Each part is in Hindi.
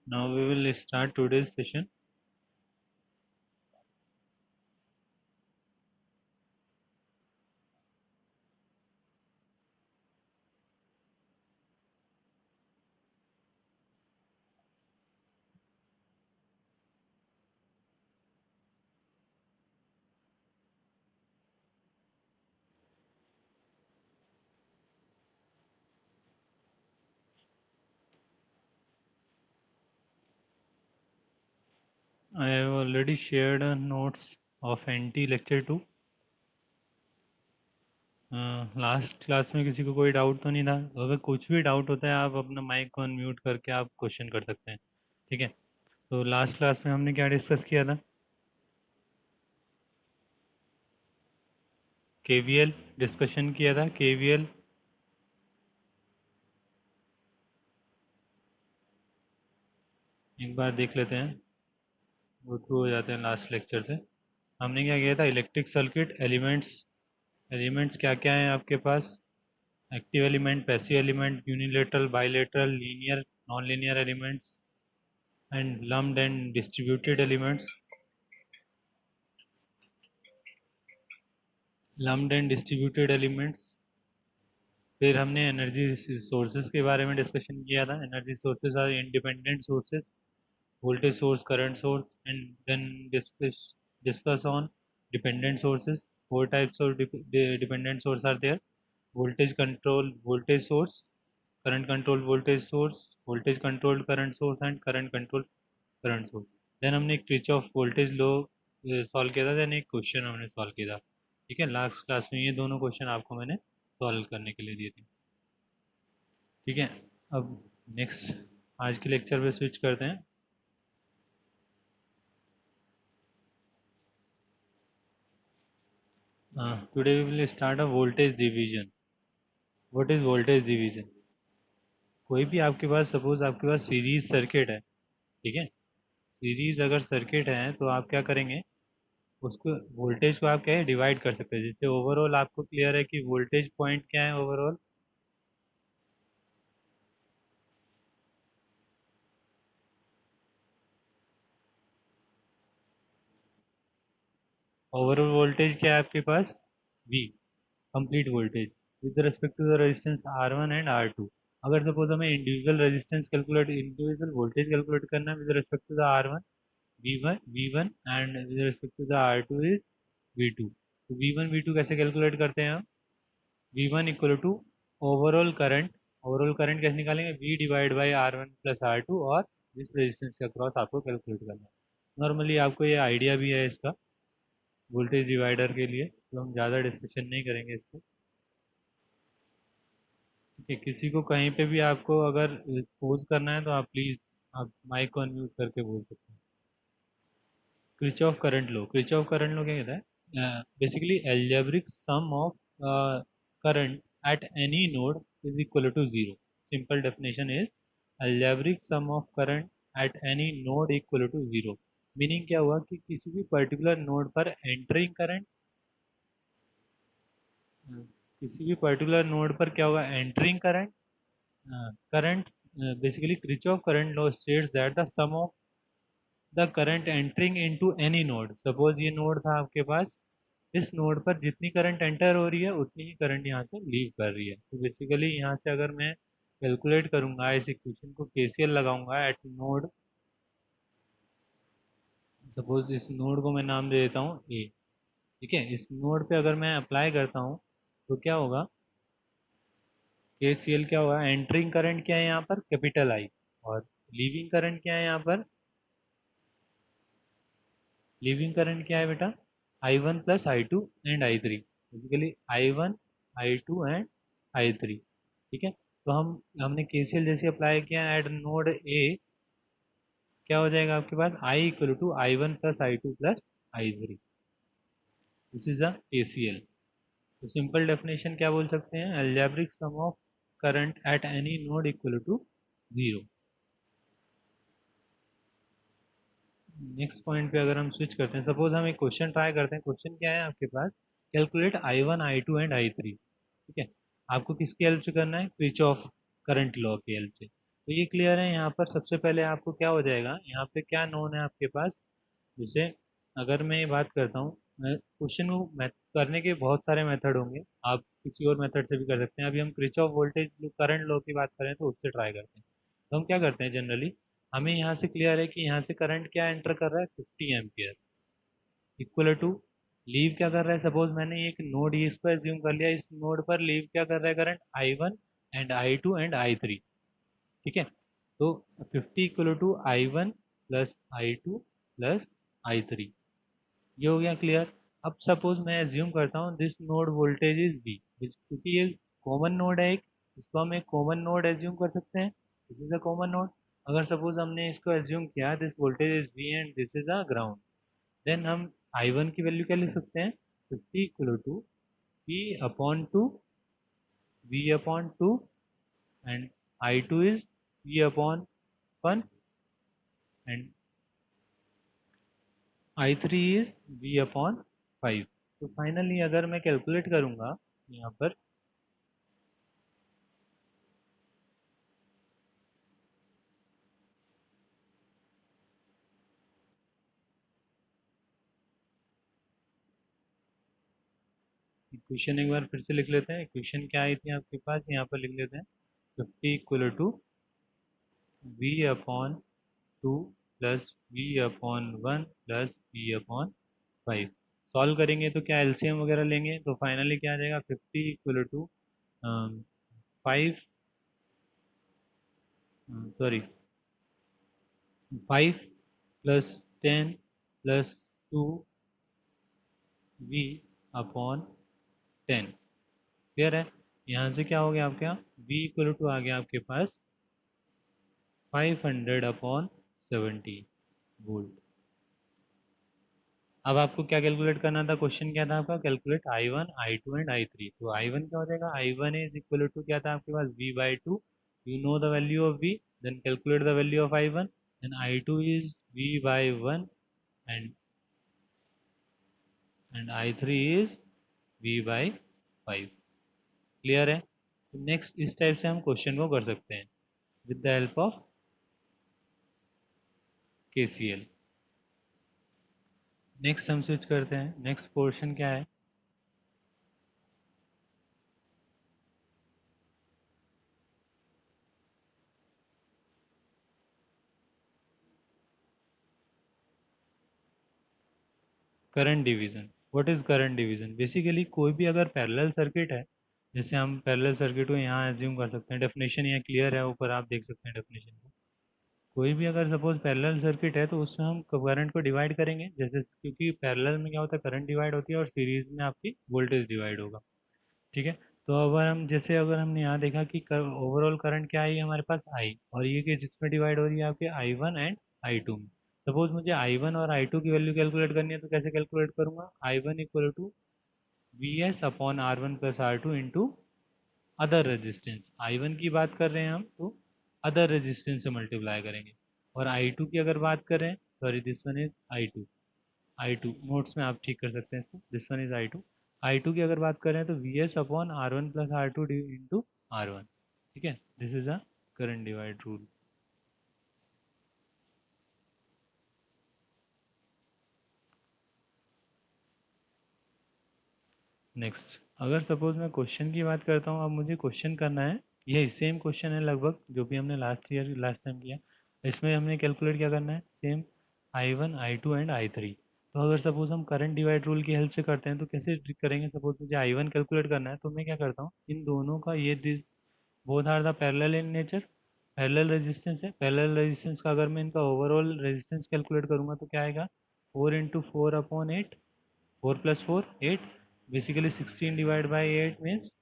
Now we will start today's session. I have already shared notes of NT lecture 2. Last class में किसी को कोई डाउट तो नहीं था? तो अगर कुछ भी डाउट होता है आप अपना माइक को अनम्यूट करके आप क्वेश्चन कर सकते हैं। ठीक है, तो लास्ट क्लास में हमने क्या डिस्कस किया था? केवीएल डिस्कशन किया था। केवीएल एक बार देख लेते हैं, वो थ्रू हो जाते हैं लास्ट लेक्चर से। हमने क्या किया था? Electric circuit elements. एलिमेंट्स क्या क्या हैं आपके पास? Active element, passive element, unilateral, bilateral, linear, non linear elements and lumped and distributed elements. Lumped and distributed elements. फिर हमने एनर्जी सोर्सेज के बारे में डिस्कशन किया था। Energy sources are independent sources, voltage source, current source, and then discuss on dependent sources. Four types of dependent source are there: voltage control voltage source, current control voltage source, voltage controlled current source, and current controlled current source. then हमने Kirchhoff voltage law सॉल्व किया था। देन एक क्वेश्चन हमने सॉल्व किया था। ठीक है, लास्ट क्लास में ये दोनों क्वेश्चन आपको मैंने सॉल्व करने के लिए दिए थे। ठीक है, अब नेक्स्ट आज के लेक्चर पे स्विच करते हैं। Today we will start a voltage division. What is voltage division? कोई भी आपके पास, सपोज आपके पास सीरीज सर्किट है। ठीक है, सीरीज अगर सर्किट है तो आप क्या करेंगे? उसको वोल्टेज को आप क्या है, डिवाइड कर सकते हैं। जिससे ओवरऑल आपको क्लियर है कि वोल्टेज पॉइंट क्या है। ओवरऑल ओवरऑल वोल्टेज क्या है आपके पास? V, complete voltage with respect to the resistance R1 and R2। अगर सपोज हमें इंडिविजुअल वोल्टेज कैलकुलेट करना है with respect to the R1, V1 and with respect to the R2 is V2। तो V1 V2 कैसे कैलकुलेट करते हैं हम? V1 equal to overall current. Overall current कैसे निकालेंगे? V divide by R1 plus R2, और जिस रेजिस्टेंस के अक्रॉस आपको कैलकुलेट करना है। नॉर्मली आपको ये आइडिया भी है इसका वोल्टेज डिवाइडर के लिए, तो हम ज़्यादा डिस्कशन नहीं करेंगे इसको। ठीक है, किसी को कहीं पे भी आपको अगर पोज करना है तो आप प्लीज़ आप माइक को अनम्यूट करके बोल सकते हैं। Kirchhoff current law. Kirchhoff current law क्या कहता है? Basically algebraic sum of current at any node is equal to zero. Simple definition is algebraic sum of current at any node equal to zero. Meaning क्या हुआ कि किसी भी पर्टिकुलर नोड पर एंटरिंग करंट, किसी भी पर्टिकुलर नोड पर क्या होगा? Entering current, current basically Kirchhoff current law states that the sum of the current entering into any node. Suppose ये नोड था आपके पास, इस नोड पर जितनी करंट एंटर हो रही है उतनी ही करंट यहाँ से लीव कर रही है। तो बेसिकली यहाँ से अगर मैं कैलकुलेट करूँगा इस इक्वेशन को, केसीएल लगाऊंगा एट नोड, सपोज इस नोड को मैं नाम दे देता हूँ ए। ठीक है, इस नोड पे अगर मैं अप्लाई करता हूँ तो क्या होगा? केसीएल क्या होगा? एंटरिंग करंट क्या है यहाँ पर? Capital I. और लीविंग करंट क्या है यहाँ पर? लीविंग करंट क्या है बेटा? I1 plus I2 and I3। Basically I1, I2 and I3। ठीक है, तो हमने केसीएल जैसे अप्लाई किया एट नोड ए, क्या हो जाएगा आपके पास? I equal to I1 plus I2 plus I3। This is a KCL. तो सिंपल डेफिनेशन क्या बोल सकते हैं? Algebraic sum of current at any node equal to zero. Next point पे अगर हम स्विच करते हैं, सपोज हम एक क्वेश्चन ट्राई करते हैं। क्वेश्चन क्या है आपके पास? Calculate I1 I2 and I3। ठीक है, आपको किसकी हेल्प से करना है? क्रिचॉफ करंट लॉ की हेल्प से। तो ये क्लियर है। यहाँ पर सबसे पहले आपको क्या हो जाएगा, यहाँ पे क्या नोन है आपके पास। जैसे अगर मैं ये बात करता हूँ, क्वेश्चन को करने के बहुत सारे मेथड होंगे, आप किसी और मेथड से भी कर सकते हैं। अभी हम क्रिचॉफ वोल्टेज करंट लॉ की बात करें तो उससे ट्राई करते हैं। तो हम क्या करते हैं जनरली, हमें यहाँ से क्लियर है कि यहाँ से करंट क्या एंटर कर रहा है, 50 एम्पियर, इक्वल टू लीव क्या कर रहा है। सपोज मैंने एक नोड ई इसको एज्यूम कर लिया, इस नोड पर लीव क्या कर रहा है current, I1 and I2 and I3। ठीक है, तो 50 equal to I1 plus I2 plus I3, ये हो गया क्लियर। अब सपोज मैं एज्यूम करता हूँ this node voltage is V, क्योंकि ये कॉमन नोड है एक, इसको हम एक कॉमन नोड एज्यूम कर सकते हैं, this is a common node. अगर सपोज हमने इसको एज्यूम किया this voltage is V and this is a ground, then हम I1 की वैल्यू क्या लिख सकते हैं, 50 equal to V upon 2 and I2 is V upon 1 and I3 is V upon 5। तो फाइनली अगर मैं कैलकुलेट करूंगा यहाँ पर, इक्वेशन एक बार फिर से लिख लेते हैं। इक्वेशन क्या आई थी आपके पास, यहाँ पर लिख लेते हैं, 50 equal to V upon 2 plus V upon 1 plus V upon 5। Solve करेंगे तो क्या एलसीएम वगैरह लेंगे तो फाइनली क्या आ जाएगा, 50 equal to 5, sorry 5 plus 10 plus 2V upon 10। Clear है। यहाँ से क्या हो गया आपके यहाँ, V इक्वल टू आ गया आपके पास 500/70 वोल्ट। अब आपको क्या कैलकुलेट करना था, क्वेश्चन क्या था आपका, calculate I1 I2 and I3। तो I1 क्या हो जाएगा, I1 इज इक्वल टू क्या था आपके पास, V/2, you know the value of V, then calculate the value of I1, then I2 is V/1 and I3 is V/5। Clear है। तो नेक्स्ट इस टाइप से हम क्वेश्चन को कर सकते हैं with the help of KCL। Next हम स्विच करते हैं, नेक्स्ट पोर्शन क्या है, current division. What is current division, basically कोई भी अगर पैरेलल सर्किट है, जैसे हम पैरेलल सर्किट को यहाँ एज्यूम कर सकते हैं, डेफिनेशन यहाँ क्लियर है, ऊपर आप देख सकते हैं डेफिनेशन को। कोई भी अगर सपोज पैरेलल सर्किट है तो उसमें हम करंट को डिवाइड करेंगे, जैसे क्योंकि पैरेलल में क्या होता है, करंट डिवाइड होती है और सीरीज में आपकी वोल्टेज डिवाइड होगा। ठीक है, तो अगर हम जैसे अगर हमने यहाँ देखा कि ओवरऑल करंट क्या है हमारे पास I, और ये कि जिसमें डिवाइड हो रही है आपके I1 एंड I2 में। सपोज मुझे I1 और I2 की वैल्यू कैलकुलेट करनी है तो कैसे कैलकुलेट करूंगा, I1 equal to VS/R1 plus R2 into other resistance. I1 की बात कर रहे हैं हम तो अदर रेजिस्टेंस से मल्टीप्लाई करेंगे, और I2 की अगर बात करें, sorry this one is I2 notes में आप ठीक कर सकते हैं इसको, दिस वन इज I2 की अगर बात करें तो VS/R1 plus R2 into R1। ठीक है, this is a current divide rule. Next अगर सपोज मैं क्वेश्चन की बात करता हूँ, अब मुझे क्वेश्चन करना है, यही सेम क्वेश्चन है लगभग जो भी हमने लास्ट टाइम किया। इसमें हमने कैलकुलेट क्या करना है, same I1 I2 and I3। तो अगर सपोज हम करंट डिवाइड रूल की हेल्प से करते हैं तो कैसे करेंगे, सपोज मुझे I1 कैलकुलेट करना है तो मैं क्या करता हूँ, इन दोनों का ये both are the parallel in nature, parallel resistance है, पैरेलल रेजिस्टेंस का अगर मैं इनका ओवरऑल रेजिस्टेंस कैलकुलेट करूंगा तो क्या आएगा, 4 × 4/8, 4 + 4 8, बेसिकली 16 डिवाइड बाई 8 मीन्स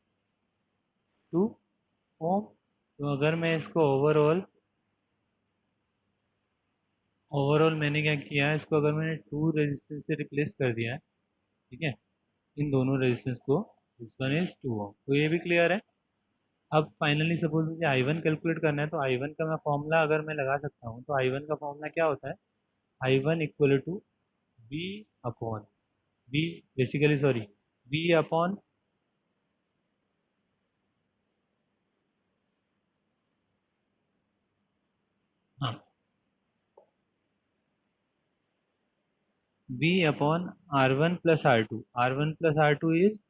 2 ओम। तो अगर मैं इसको ओवरऑल मैंने क्या किया है, इसको अगर मैंने 2 रेजिस्टेंस से रिप्लेस कर दिया है, ठीक है, इन दोनों रेजिस्टेंस को, दिस वन इज 2 ओम, तो ये भी क्लियर है। अब फाइनली सपोज मुझे I1 कैलकुलेट करना है तो I1 का मैं फॉर्मूला अगर मैं लगा सकता हूँ तो I1 का फॉर्मूला क्या होता है, I1 equal to V upon V, basically sorry V upon हाँ, V upon R1 plus R2 is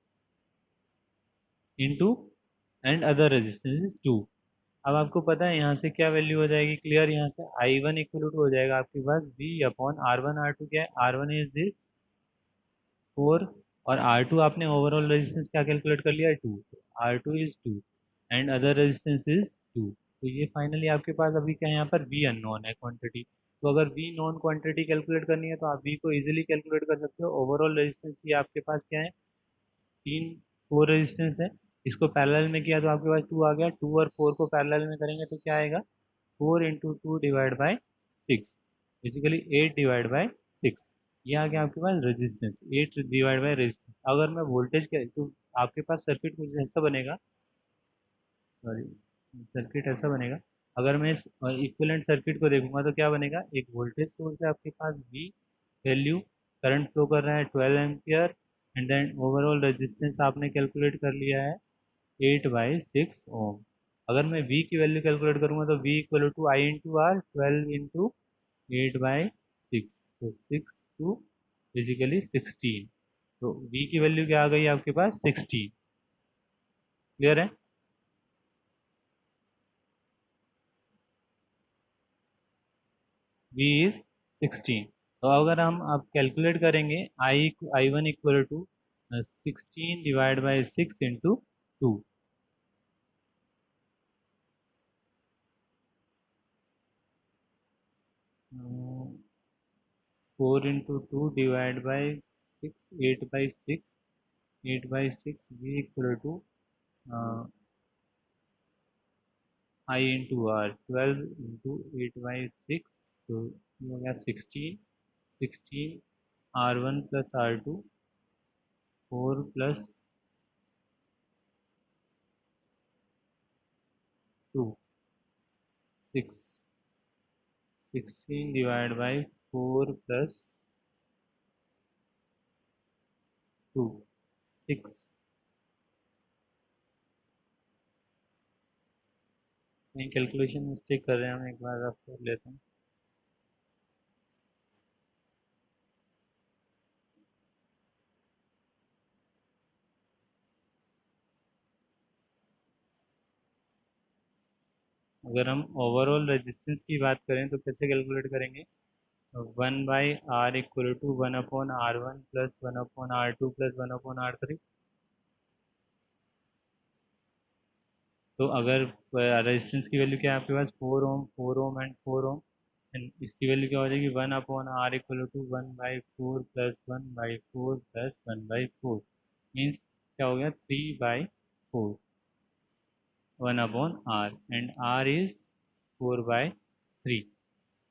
into and other resistance is 2। अब आपको पता है यहाँ से क्या वैल्यू हो जाएगी, क्लियर, यहाँ से I1 इक्वल टू हो जाएगा आपके पास V अपॉन R1 R2, क्या है, R1 इज दिस 4, और R2 आपने ओवरऑल रेजिस्टेंस क्या कैलकुलेट कर लिया है, 2, R2 is 2 and other resistance is 2। तो ये फाइनली आपके पास अभी क्या है, यहाँ पर V अननोन है क्वांटिटी। तो अगर V नॉन क्वांटिटी कैलकुलेट करनी है तो आप V को इजीली कैलकुलेट कर सकते हो। ओवरऑल रेजिस्टेंस ये आपके पास क्या है, तीन, फोर रेजिस्टेंस है। इसको पैरेलल में किया तो आपके पास 2 आ गया, 2 और 4 को पैरेलल में करेंगे तो क्या आएगा, 4 × 2 divide by 6, basically 8 divide by 6। ये आ गया आपके पास रेजिस्टेंस, 8 डिवाइड बाई रेजिस्टेंस। अगर मैं वोल्टेज के तो आपके पास सर्किट कुछ ऐसा बनेगा, सॉरी, सर्किट ऐसा बनेगा। अगर मैं इस इक्विवेलेंट सर्किट को देखूंगा तो क्या बनेगा, एक वोल्टेज सोर्स है आपके पास V वैल्यू, करंट फ्लो कर रहा है 12 ampere, and then overall resistance आपने कैलकुलेट कर लिया है 8/6 ओम। अगर मैं V की वैल्यू कैलकुलेट करूंगा तो V equal to I into R, 12 × 8/6, तो 6 to बेसिकली 16। तो V की वैल्यू क्या आ गई आपके पास, 16। क्लियर है। V is 16। तो अगर हम अब कैलकुलेट करेंगे I1 equal to 16 divide by 6 into 2। 4 × 2 divide by 6, 8/6, 8/6 V equal to I into R, 12 × 8/6, तो ये हो गया 16, 16 R1 plus R2, 4 plus 2, 6, 16 divide by 4 plus 2, 6। कहीं कैलकुलेशन मिस्टेक कर रहे हैं हम, एक बार आप कर लेते हैं। अगर हम ओवरऑल रेजिस्टेंस की बात करें तो कैसे कैलकुलेट करेंगे, 1/R equal to 1/R1 plus 1/R2 plus 1/R3। तो अगर रेजिस्टेंस की वैल्यू क्या है आपके पास, 4 ohm, 4 ohm and 4 ohm, and इसकी वैल्यू क्या हो जाएगी, 1/R equal to 1/4 plus 1/4 plus 1/4, means क्या हो गया, 3/4, 1/R, एंड R इज 4/3,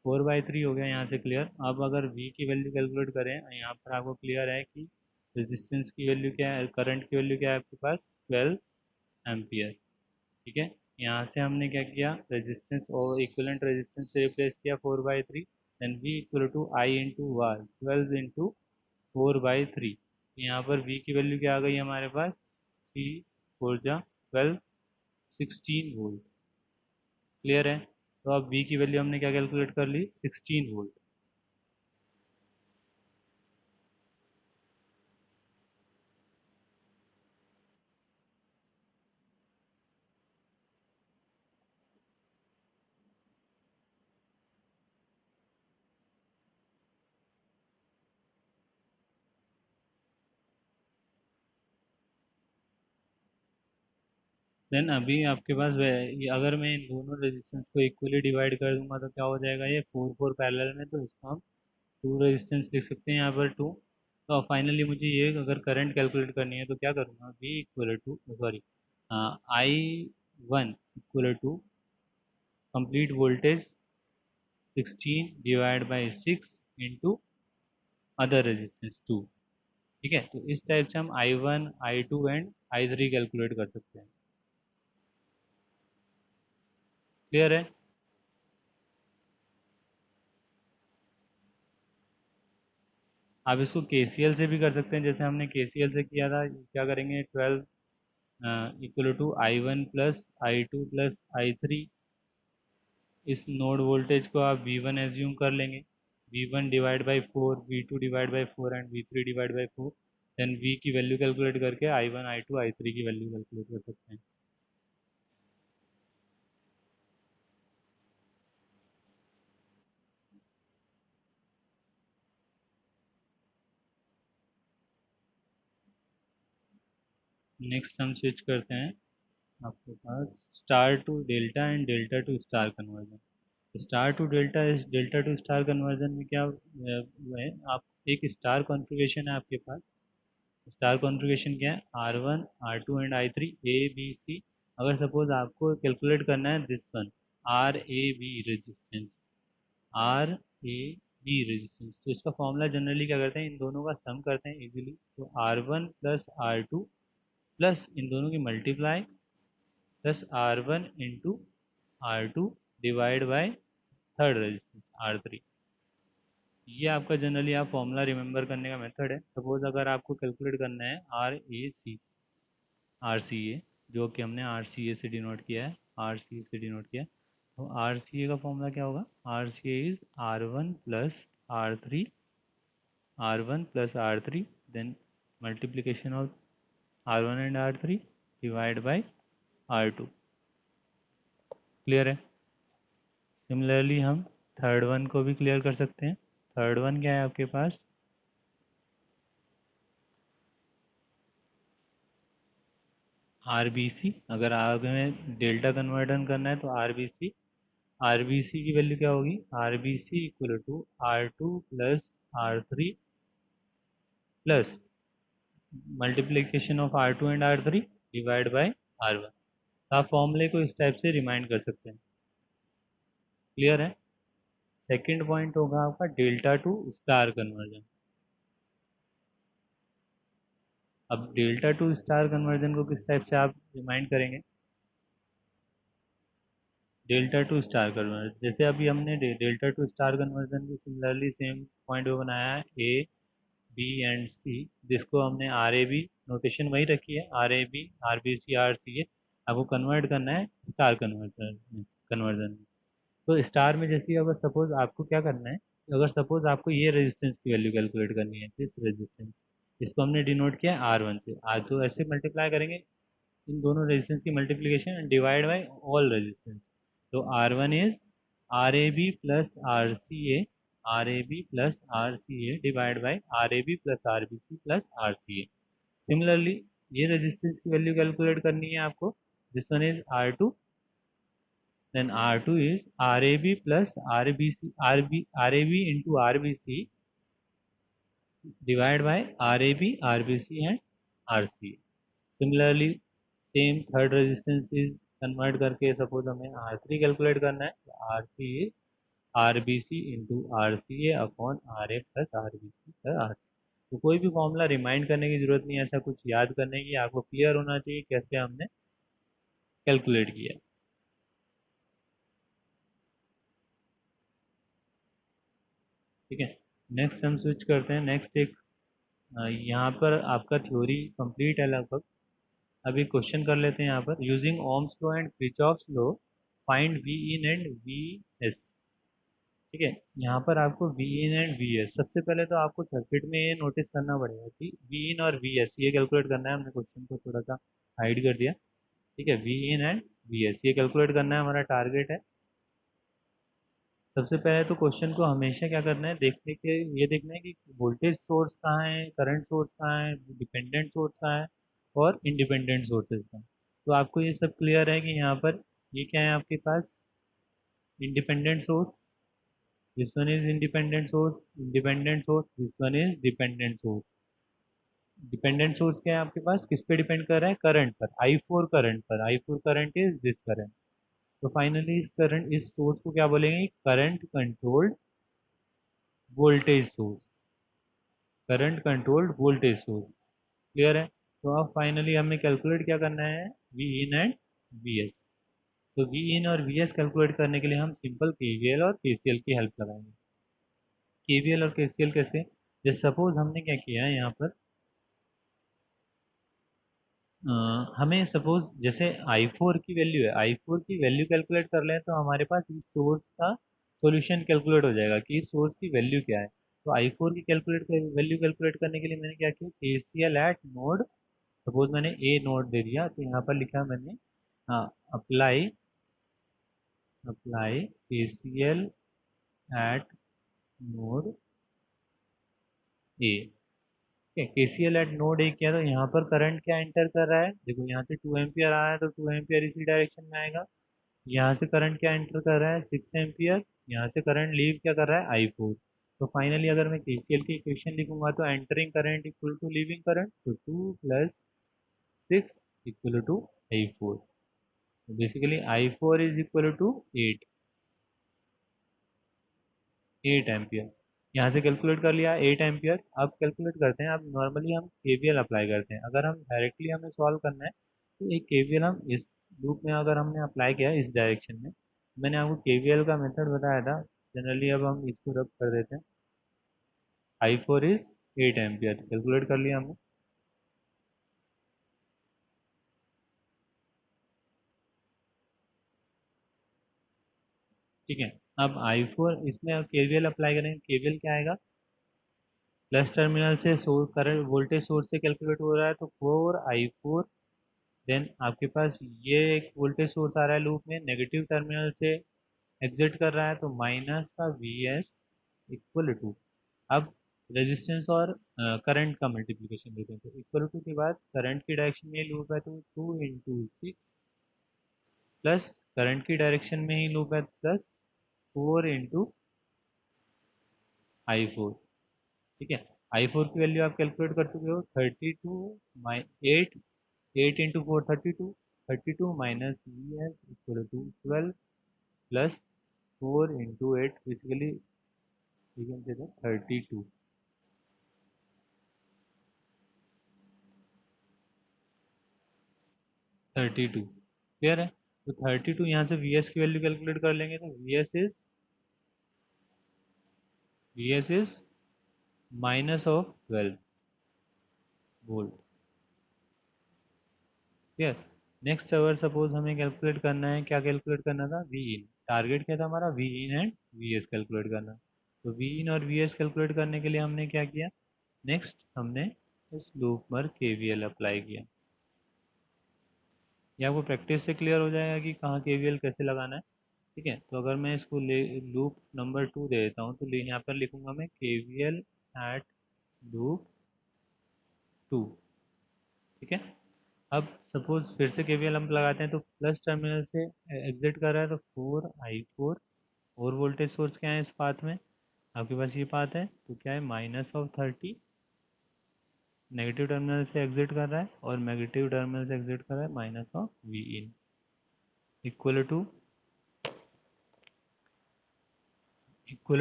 4/3 हो गया यहाँ से, क्लियर। अब अगर V की वैल्यू कैलकुलेट करें, यहाँ पर आपको क्लियर है कि रेजिस्टेंस की वैल्यू क्या है, करंट की वैल्यू क्या है आपके पास, 12 एम्पियर। ठीक है, यहाँ से हमने क्या किया, रेजिस्टेंस और इक्विवेलेंट रेजिस्टेंस से रिप्लेस किया 4/3, then V equal to I into R, 12 × 4/3। यहाँ पर V की वैल्यू क्या आ गई हमारे पास, 3 4 जा 12, 16 वोल्ट। क्लियर है। तो अब V की वैल्यू हमने क्या कैलकुलेट कर ली, 16 वोल्ट। देन अभी आपके पास अगर मैं इन दोनों रेजिस्टेंस को इक्वली डिवाइड कर दूंगा तो क्या हो जाएगा, ये 4 4 पैरेलल में, तो इसको हम 2 रेजिस्टेंस लिख सकते हैं यहाँ पर 2। तो फाइनली मुझे ये अगर करंट कैलकुलेट करनी है तो क्या करूँगा, V equal to, sorry, I1 equal to complete voltage 16 divide by 6 into other resistance 2। ठीक है, तो इस टाइप से हम I1 I2 and I3 calculate कर सकते हैं। क्लियर है। आप इसको KCL से भी कर सकते हैं, जैसे हमने KCL से किया था। क्या करेंगे, 12 equal to I1 plus I2 plus I3 इस नोड वोल्टेज को आप V1 एज्यूम कर लेंगे, V1 divide by 4, V2 divide by 4 and V3 divide by 4, then V की वैल्यू कैलकुलेट करके I1 I2 I3 की वैल्यू कैलकुलेट कर सकते हैं। नेक्स्ट हम स्विच करते हैं आपके पास star to delta and delta to star conversion. Star to delta, इस डेल्टा टू स्टार कन्वर्जन में क्या वो है, आप एक स्टार कॉन्फ़िगरेशन है आपके पास। स्टार कॉन्फ़िगरेशन क्या है, R1 R2 and I3 A B C। अगर सपोज आपको कैलकुलेट करना है this one R A B resistance, R A B resistance, तो इसका फॉर्मूला जनरली क्या करते हैं, इन दोनों का सम करते हैं इजीली। तो R1 प्लस R2 प्लस इन दोनों की multiply plus R1 into R2 divide by third resistance R3। ये आपका जनरली आप फॉर्मूला रिमेंबर करने का मेथड है। सपोज अगर आपको कैलकुलेट करना है आर सी ए, जो कि हमने आर सी ए से डिनोट किया है, आर सी ए से डिनोट किया है, तो आर सी ए का फॉर्मूला क्या होगा, R C A is R1 plus R3, R1 plus R3, then multiplication of R1 and R3 divide by R2। Clear है। सिमिलरली हम थर्ड वन को भी क्लियर कर सकते हैं। थर्ड वन क्या है आपके पास, आर बी सी। अगर आगे में डेल्टा कन्वर्जन करना है तो आर बी सी की वैल्यू क्या होगी, R B C equal to R2 plus R3 plus multiplication of R2 and R3 divide by R1। आप फॉर्मूले को इस टाइप से रिमाइंड कर सकते हैं। क्लियर है। सेकंड पॉइंट होगा आपका डेल्टा टू स्टार कन्वर्जन। अब डेल्टा टू स्टार कन्वर्जन को किस टाइप से आप रिमाइंड करेंगे, डेल्टा टू स्टार कन्वर्जन जैसे अभी हमने डेल्टा टू स्टार कन्वर्जन भी सिमिलरली सेम पॉइंट पे बनाया है, ए बी एंड सी, जिसको हमने आर ए बी नोटेशन वही रखी है, R A B R B C R C A. आपको कन्वर्ट करना है स्टार कन्वर्जन में। तो स्टार में जैसे अगर सपोज आपको क्या करना है, अगर सपोज आपको ये रेजिस्टेंस की वैल्यू कैलकुलेट करनी है, दिस रेजिस्टेंस, इसको हमने डिनोट किया R1 से, आज तो ऐसे मल्टीप्लाई करेंगे इन दोनों रेजिस्टेंस की multiplication and divide by all resistance. तो R1 is R A B plus R C A, R A B plus R C A divide by R A B plus R B C plus R C A. Similarly ये रेजिस्टेंस की वैल्यू कैलकुलेट करनी है आपको, this one is R2, then R2 is RAB plus RBC, RAB into RBC divided by RAB, RBC and RCA. Similarly, same third resistance is convert करके suppose हमें R3 कैलकुलेट करना है, तो R3 is RBC into RCA upon RA plus RBC plus RC। तो कोई भी फॉर्मूला रिमाइंड करने की जरूरत नहीं है, ऐसा कुछ याद करने की, आपको क्लियर होना चाहिए कैसे हमने कैलकुलेट किया। ठीक है। नेक्स्ट हम स्विच करते हैं, नेक्स्ट एक यहाँ पर आपका थ्योरी कंप्लीट है लगभग। अभी क्वेश्चन कर लेते हैं यहाँ पर, using Ohm's law and Kirchhoff's law find V in and V S. ठीक है। यहाँ पर आपको V in and V S, सबसे पहले तो आपको सर्किट में ये नोटिस करना पड़ेगा कि वी इन और वी एस ये कैलकुलेट करना है। हमने क्वेश्चन को थोड़ा सा हाइड कर दिया। ठीक है, V in and V S ये कैलकुलेट करना है, हमारा टारगेट है। सबसे पहले तो क्वेश्चन को हमेशा क्या करना है, देखने के ये देखना है कि वोल्टेज सोर्स कहाँ है, करंट सोर्स कहाँ है, डिपेंडेंट सोर्स कहाँ है और इंडिपेंडेंट सोर्सेज कहाँ है। तो आपको ये सब क्लियर है कि यहाँ पर ये क्या है आपके पास, independent source, this one is independent source, independent source, this one is dependent source. Dependent source क्या है आपके पास, किस पे डिपेंड कर रहा है, करंट पर, I4 करंट पर, I4 current is this current. तो फाइनली इस करंट, इस सोर्स को क्या बोलेंगे, current controlled voltage source, current controlled voltage source. Clear है। तो अब फाइनली हमें कैलकुलेट क्या करना है, V in and V S. तो वी इन और वी एस कैलकुलेट करने के लिए हम सिंपल केवीएल और केसीएल की हेल्प लगाएंगे। केवीएल और केसीएल कैसे, जैसे सपोज हमने क्या किया है यहाँ पर, हमें सपोज जैसे I4 की वैल्यू है, I4 की वैल्यू कैलकुलेट कर लें तो हमारे पास इस सोर्स का सॉल्यूशन कैलकुलेट हो जाएगा कि इस सोर्स की वैल्यू क्या है। तो I4 की कैलकुलेट वैल्यू कैलकुलेट करने के लिए मैंने क्या किया, KCL एट नोड, सपोज मैंने ए नोड दे दिया तो यहाँ पर लिखा मैंने apply apply KCL eight node A. KCL eight node A किया तो यहाँ पर करंट क्या एंटर कर रहा है, देखो यहाँ से 2 एम्पियर आ रहा है तो 2 एम्पियर इसी डायरेक्शन में आएगा। यहाँ से करंट क्या एंटर कर रहा है, 6 एम्पियर। यहाँ से करंट लीव क्या कर रहा है, I4। तो फाइनली अगर मैं KCL की इक्वेशन लिखूंगा तो entering current equal to leaving current, तो 2 + 6 equal to I4। Basically I4 is equal to 8 ampere. यहाँ से कैलकुलेट कर लिया 8 एम्पियर। अब कैलकुलेट करते हैं, अब नॉर्मली हम KVL अप्लाई करते हैं। अगर हम डायरेक्टली हमें सॉल्व करना है तो एक KVL हम इस लूप में अगर हमने अप्लाई किया है इस डायरेक्शन में, मैंने आपको KVL का मेथड बताया था जनरली। अब हम इसको रब कर देते हैं, I4 इज 8 एम्पियर, कैलकुलेट कर लिया हमने। ठीक है, अब I4 इसमें KVL अप्लाई करेंगे, KVL क्या आएगा, प्लस टर्मिनल से सोर्स करंट वोल्टेज सोर्स से कैलकुलेट हो रहा है तो 4I4। देन आपके पास ये एक वोल्टेज सोर्स आ रहा है लूप में, नेगेटिव टर्मिनल से एग्जिट कर रहा है तो माइनस का VS इक्वल टू, अब रेजिस्टेंस और करंट का मल्टीप्लिकेशन देते हैं तो इक्वल टू के बाद करंट की डायरेक्शन में लूप है तो 2 × 6 प्लस करंट की डायरेक्शन में ही लूप है प्लस 4 × I4। ठीक है, I4 की वैल्यू आप कैलकुलेट कर चुके हो, 32 8, 8 × 4 32, 32 minus VS equal to 12 plus 4 × 8, basically we can say that 32। 32 क्लियर है। तो 32 यहाँ से VS की वैल्यू कैलकुलेट कर लेंगे तो VS is -12 volt. Clear. Next अगर सपोज हमें कैलकुलेट करना है, क्या कैलकुलेट करना था, वी इन। टारगेट क्या था हमारा, V in and VS calculate करना। तो वी इन और VS कैलकुलेट करने के लिए हमने क्या किया, नेक्स्ट हमने इस लूप पर KVL अप्लाई किया। ये आपको प्रैक्टिस से क्लियर हो जाएगा कि कहाँ KVL कैसे लगाना है। ठीक है, तो अगर मैं इसको लूप नंबर 2 दे देता हूँ तो यहाँ पर लिखूंगा मैं KVL एट लूप 2। ठीक है, अब सपोज फिर से KVL हम लगाते हैं तो प्लस टर्मिनल से एग्जिट कर रहा है तो 4I4, और वोल्टेज सोर्स क्या है इस पाथ में, आपके पास ये पाथ है तो क्या है -30, नेगेटिव टर्मिनल से एग्जिट कर रहा है और नेगेटिव टर्मिनल से एग्जिट कर रहा है -V in इक्वल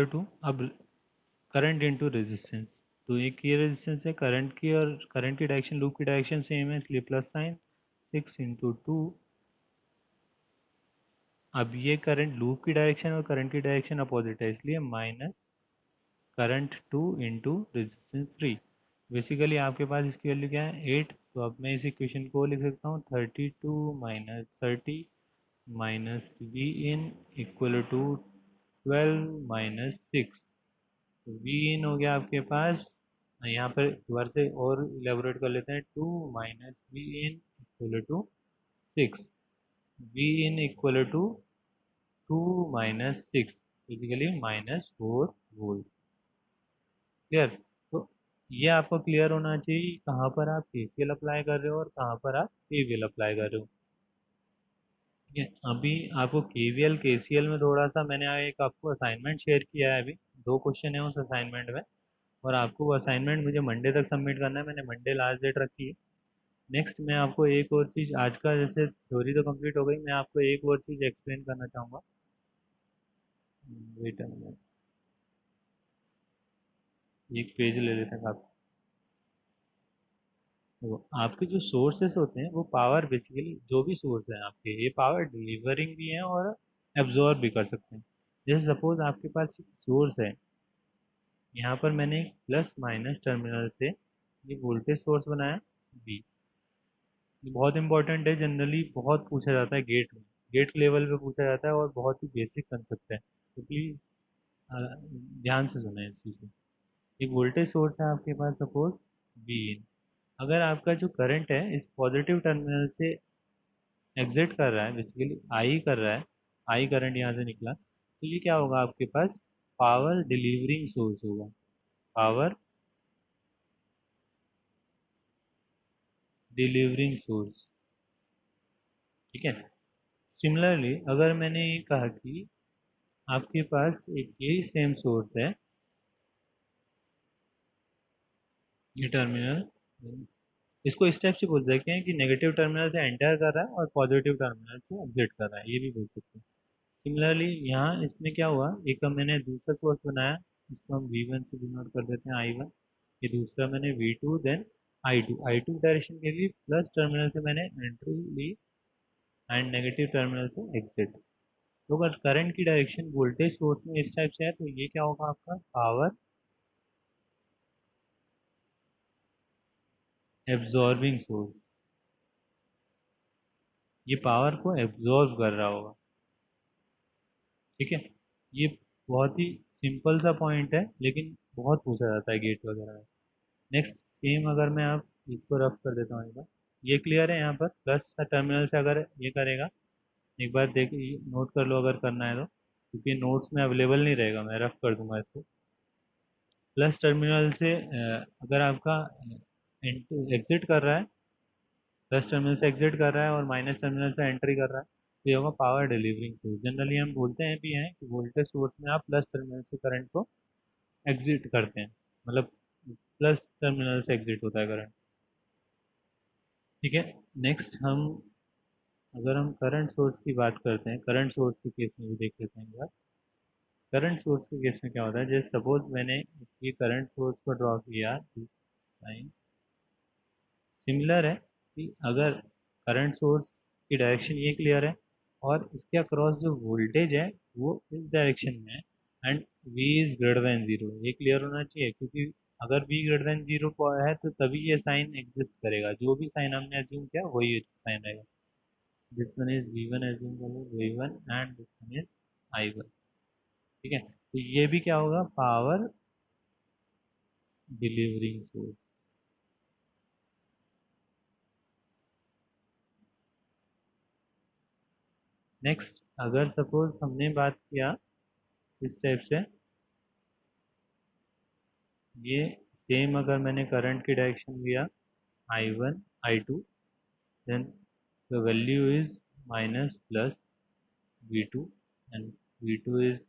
टू अब करंट इनटू रेजिस्टेंस। तो एक ये रेजिस्टेंस है करंट की, और करंट की डायरेक्शन लूप की डायरेक्शन सेम है इसलिए प्लस साइन, 6 × 2। अब ये करंट लूप की डायरेक्शन और करंट की डायरेक्शन अपोजिट है इसलिए माइनस करंट 2 × रेजिस्टेंस 3। बेसिकली आपके पास इसकी वैल्यू क्या है, 8। तो अब मैं इस इक्वेशन को लिख सकता हूँ 32 - 30 minus V in equal to 12 - 6। तो वी इन हो गया आपके पास, यहाँ पर दोबारा से और इलेबोरेट कर लेते हैं, 2 minus V in equal to 6। V in equal to 2 - 6, basically -4 volt. Clear. तो ये आपको क्लियर होना चाहिए कि कहाँ पर आप KCL अप्लाई कर रहे हो और कहाँ पर आप KVL अप्लाई कर रहे हो। ठीक है, अभी आपको KVL KCL में थोड़ा सा मैंने एक आपको असाइनमेंट शेयर किया है, अभी 2 क्वेश्चन है उस असाइनमेंट में, और आपको वो असाइनमेंट मुझे मंडे तक सबमिट करना है, मैंने मंडे लास्ट डेट रखी है। नेक्स्ट मैं आपको एक और चीज़, आज का जैसे थ्योरी तो कंप्लीट हो गई, मैं आपको एक और चीज़ एक्सप्लेन करना चाहूँगा। वेट अ मिनट, एक पेज ले लेते हैं आप। तो आपके जो सोर्सेस होते हैं वो पावर, बेसिकली जो भी सोर्स है आपके, ये पावर डिलीवरिंग भी है और एब्जॉर्ब भी कर सकते हैं। जैसे सपोज आपके पास सोर्स है, यहाँ पर मैंने प्लस माइनस टर्मिनल से ये वोल्टेज सोर्स बनाया V। ये बहुत इंपॉर्टेंट है, जनरली बहुत पूछा जाता है गेट में, गेट लेवल पे पूछा जाता है और बहुत ही बेसिक कंसेप्ट है, तो प्लीज़ ध्यान से सुना इस चीज़ को। एक वोल्टेज सोर्स है आपके पास, सपोज वी इन। अगर आपका जो करंट है इस पॉजिटिव टर्मिनल से एग्जिट कर रहा है, बेसिकली आई कर रहा है, आई करंट यहाँ से निकला, तो ये क्या होगा आपके पास, पावर डिलीवरिंग सोर्स होगा, पावर डिलीवरिंग सोर्स। ठीक है। सिमिलरली अगर मैंने ये कहा कि आपके पास एक यही सेम सोर्स है, ये टर्मिनल, इसको इस टाइप से बोल सकते हैं कि नेगेटिव टर्मिनल से एंटर कर रहा है और पॉजिटिव टर्मिनल से एग्जिट कर रहा है, ये भी बोल सकते हैं। सिमिलरली यहाँ इसमें क्या हुआ, एक मैंने दूसरा सोर्स बनाया, इसको हम V1 से डिनोट कर देते हैं I1, ये दूसरा मैंने V2, देन I2 डायरेक्शन के लिए प्लस टर्मिनल से मैंने एंट्री ली एंड नेगेटिव टर्मिनल से एग्जिट। तो अगर करंट की डायरेक्शन वोल्टेज सोर्स में इस टाइप से है तो ये क्या होगा आपका, पावर एब्जॉर्बिंग सोर्स, ये पावर को एब्जॉर्ब कर रहा होगा। ठीक है। ये बहुत ही सिंपल सा पॉइंट है, लेकिन बहुत पूछा जाता है गेट वगैरह में। नेक्स्ट सेम, अगर मैं आप इसको रफ कर देता हूँ एक बार, ये क्लियर है, यहाँ पर प्लस टर्मिनल से अगर ये करेगा, एक बार देख नोट कर लो अगर करना है तो, क्योंकि नोट्स में अवेलेबल नहीं रहेगा, मैं रफ कर दूंगा इसको। प्लस टर्मिनल से अगर आपका एग्जिट कर रहा है, प्लस टर्मिनल से एग्जिट कर रहा है और माइनस टर्मिनल से एंट्री कर रहा है, तो ये होगा पावर डिलीवरिंग सोर्स। जनरली हम बोलते हैं भी हैं कि वोल्टेज सोर्स में आप प्लस टर्मिनल से करंट को एग्जिट करते हैं, मतलब प्लस टर्मिनल से एग्जिट होता है करंट। ठीक है। नेक्स्ट हम, अगर हम करंट सोर्स की बात करते हैं, करंट सोर्स के केस में भी देख लेते हैं एक बार। करंट सोर्स के केस में क्या होता है, जैसे सपोज मैंने ये करंट सोर्स को ड्रॉ किया इस टाइम, सिमिलर है कि अगर करंट सोर्स की डायरेक्शन ये क्लियर है और इसके अक्रॉस जो वोल्टेज है वो इस डायरेक्शन में है and V is greater than zero, ये क्लियर होना चाहिए, क्योंकि अगर V ग्रेटर देन जीरो है तो तभी ये साइन एग्जिस्ट करेगा, जो भी साइन हमने अज्यूम किया वही साइन रहेगा। This one is V1, assume कर लो V1 and this one is I1। ठीक है, तो ये भी क्या होगा, पावर डिलीवरिंग सोर्स। नेक्स्ट, अगर सपोज हमने बात किया इस टाइप से, ये सेम अगर मैंने करंट की डायरेक्शन लिया I1 I2, then the value is minus plus V2 and V2 is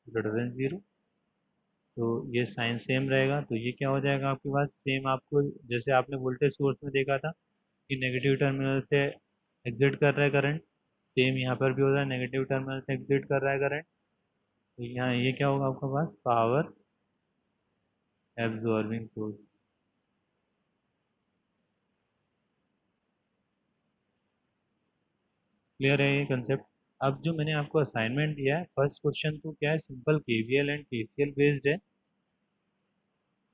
greater than zero, तो ये साइन सेम रहेगा, तो ये क्या हो जाएगा आपके पास, सेम आपको जैसे आपने वोल्टेज सोर्स में देखा था कि नेगेटिव टर्मिनल से एग्जिट कर रहा है करंट, सेम यहाँ पर भी हो रहा है, नेगेटिव टर्मिनल से एग्जिट कर रहा है करंट, तो यहाँ ये क्या होगा आपके पास, पावर एब्जॉर्बिंग सोर्स। क्लियर है ये कंसेप्ट। अब जो मैंने आपको असाइनमेंट दिया है, फर्स्ट क्वेश्चन तो क्या है, simple KVL and KCL based है,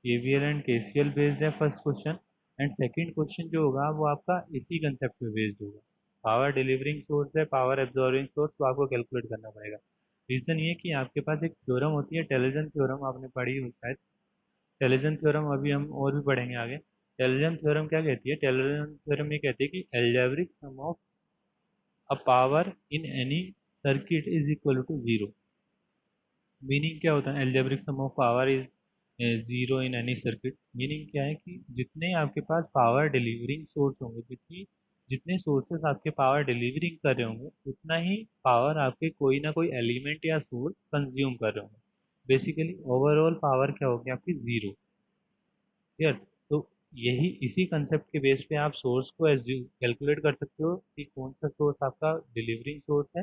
केवीएल एंड केसीएल बेस्ड है first question, and second question जो होगा वो आपका इसी कंसेप्ट पे बेस्ड होगा, पावर डिलीवरिंग सोर्स है, पावर एब्जॉर्बिंग सोर्स, तो आपको कैलकुलेट करना पड़ेगा। रीज़न ये कि आपके पास एक थ्योरम होती है, टेलीजन थ्योरम, आपने पढ़ी हो शायद, टेलीजन थ्योरम अभी हम और भी पढ़ेंगे आगे। टेलीजन थ्योरम क्या कहती है, टेलीजन थ्योरम ये कहती है कि algebraic sum of a power in any circuit is equal to zero. Meaning क्या होता है, algebraic sum of power is zero in any circuit. Meaning क्या है कि जितने आपके पास पावर डिलीवरिंग सोर्स होंगे, जितनी जितने सोर्सेस आपके पावर डिलीवरिंग कर रहे होंगे, उतना ही पावर आपके कोई ना कोई एलिमेंट या सोर्स कंज्यूम कर रहे होंगे। बेसिकली ओवरऑल पावर क्या होगी आपकी, जीरो। क्लियर। तो यही इसी कंसेप्ट के बेस पे आप सोर्स को कैलकुलेट कर सकते हो कि कौन सा सोर्स आपका डिलीवरिंग सोर्स है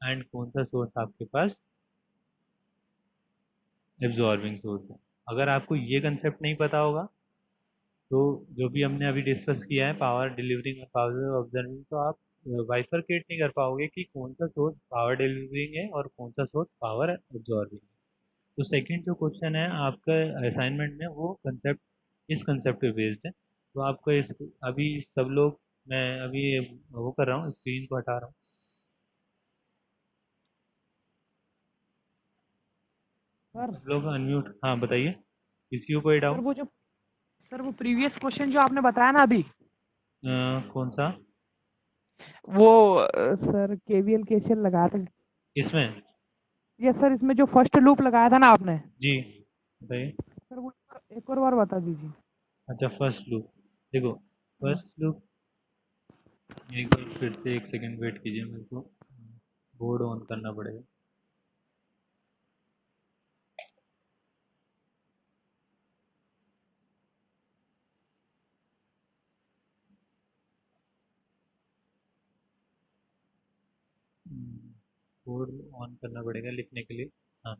एंड कौन सा सोर्स आपके पास एब्जॉर्बिंग सोर्स है। अगर आपको ये कंसेप्ट नहीं पता होगा तो जो भी हमने अभी डिस्कस किया है, पावर डिलीवरिंग और पावर ऑब्जर्विंग, तो आप बाइफरकेट नहीं कर पाओगे कि कौन सा सोर्स पावर डिलीवरिंग है और कौन सा सोर्स पावर एब्जॉर्बिंग है। तो सेकंड जो क्वेश्चन है आपका असाइनमेंट में, वो कंसेप्ट इस कंसेप्ट पे बेस्ड है। तो आपको इस अभी सब लोग मैं अभी वो कर रहा हूँ, स्क्रीन को हटा रहा हूँ। सर सब लोग अनम्यूट। हाँ बताइए, किसी को कोई सर डाउट? वो प्रीवियस क्वेश्चन जो आपने बताया ना अभी, कौन सा? वो सर केवीएल केसीएल लगाया था। इसमें? ये सर इसमें जो फर्स्ट लूप लगाया था ना आपने, जी बताइए। सर वो एक और बार बता दीजिए। अच्छा, फर्स्ट लूप। देखो, हाँ। फर्स्ट लूप, एक बार फिर से 1 सेकंड वेट कीजिए, मेरे को बोर्ड ऑन करना पड़ेगा। बोर्ड ऑन करना पड़ेगा लिखने के लिए। हाँ,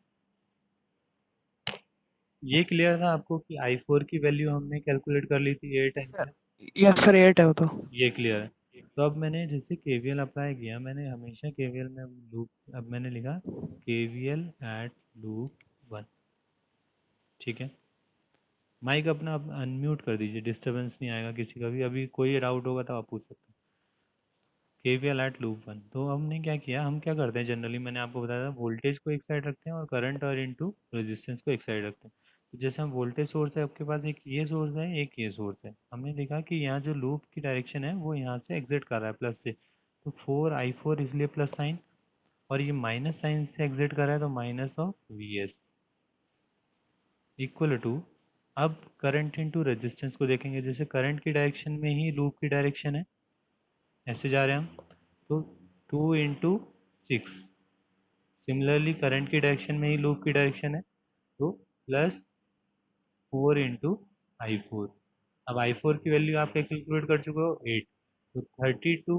ये क्लियर था आपको कि i4 की वैल्यू हमने कैलकुलेट कर ली थी 8 सर एम्पियर? यस सर 8 है वो तो। ये क्लियर है। तो अब मैंने जैसे केवीएल अप्लाई किया, मैंने हमेशा केवीएल में लूप, अब मैंने लिखा केवीएल एट लूप 1। ठीक है, माइक अपना अनम्यूट कर दीजिए, डिस्टरबेंस नहीं आएगा किसी का भी। अभी कोई डाउट होगा तो आप पूछ सकते हैं। KVL at loop 1। तो हमने क्या किया, हम क्या करते हैं जनरली, मैंने आपको बताया था, वोल्टेज को एक साइड रखते हैं और करंट और इनटू रेजिस्टेंस को एक साइड रखते हैं। तो जैसे हम वोल्टेज सोर्स है आपके पास, एक ये सोर्स है एक ये सोर्स है, हमने देखा कि यहाँ जो लूप की डायरेक्शन है वो यहाँ से एग्जिट कर रहा है प्लस से, तो 4i4 इसलिए प्लस साइन, और ये माइनस साइन से एग्जिट कर रहा है तो minus of V S equal to, अब करंट इनटू रेजिस्टेंस को देखेंगे, जैसे करंट की डायरेक्शन में ही लूप की डायरेक्शन है, ऐसे जा रहे हैं हम, तो 2 इंटू 6, सिमिलरली करंट की डायरेक्शन में ही लूप की डायरेक्शन है, तो प्लस 4 इंटू i4। अब i4 की वैल्यू आप क्या कैलकुलेट कर चुके हो, 8, तो 32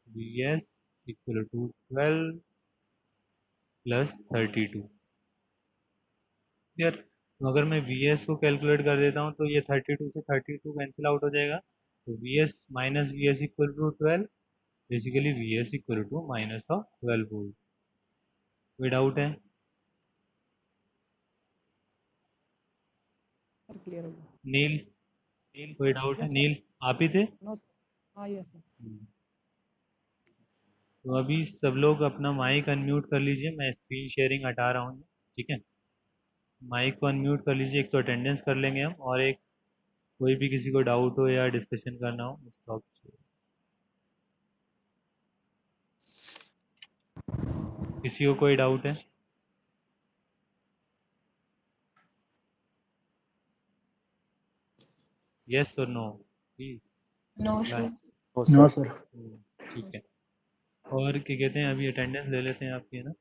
- Vs इक्वल टू 12 प्लस 32। यार, तो अगर मैं Vs को कैलकुलेट कर देता हूँ तो ये 32 से 32 कैंसिल आउट हो जाएगा, तो Vs minus V S equal to 12, basically Vs equal to minus of 12 volt. कोई डाउट है? सर क्लियर हो गया। नील, कोई डाउट है? Yes sir. नील, आप ही थे? No sir. हाँ यस सर। तो अभी सब लोग अपना माइक अनम्यूट कर लीजिए, मैं स्क्रीन शेयरिंग हटा रहा हूँ। ठीक है, माइक को अनम्यूट कर लीजिए, एक तो अटेंडेंस कर लेंगे हम, और एक कोई भी किसी को डाउट हो या डिस्कशन करना हो स्टॉप। किसी को कोई डाउट है? यस और no please. No sir. No sir. ठीक है, और क्या कहते हैं, अभी अटेंडेंस ले लेते हैं आपकी, है ना?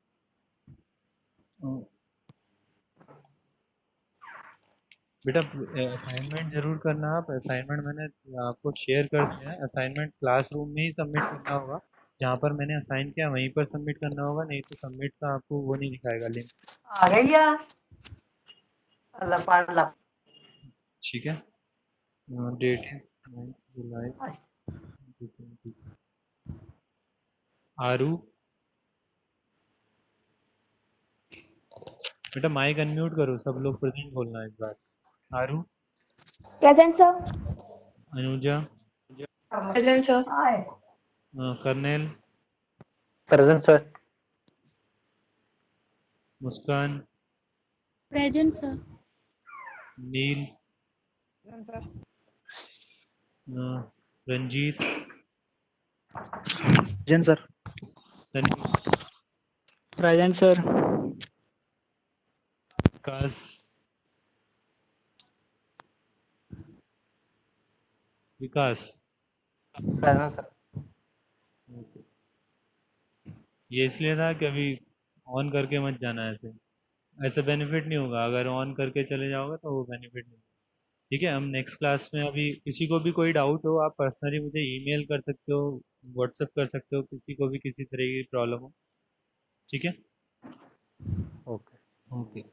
बेटा असाइनमेंट जरूर करना। आप असाइनमेंट मैंने आपको शेयर कर दिया है, असाइनमेंट क्लासरूम में ही सबमिट करना होगा, जहाँ पर मैंने असाइन किया वहीं पर सबमिट करना होगा, नहीं तो सबमिट का आपको वो नहीं दिखाएगा लिंक। आ गई यार, अल्लाह पाला। ठीक है, डेट इज 9 जुलाई। आरू, बेटा माइक अनम्यूट करो, सब लोग प्रेजेंट बोलना एक बार। Aru, present sir. Anuja, present sir. Karnail, present sir. Muskan, present sir. Neel, sir. Ranjeet, present sir. Sunny, present sir. Vikas, Vikas. Present sir. Okay. ये इसलिए था कि अभी ऑन करके मत जाना, ऐसे ऐसे बेनिफिट नहीं होगा, अगर ऑन करके चले जाओगे तो वो बेनिफिट नहीं होगा। ठीक है, हम नेक्स्ट क्लास में, अभी किसी को भी कोई डाउट हो आप पर्सनली मुझे ईमेल कर सकते हो, व्हाट्सएप कर सकते हो, किसी को भी किसी तरह की प्रॉब्लम हो। ठीक है, ओके। ओके।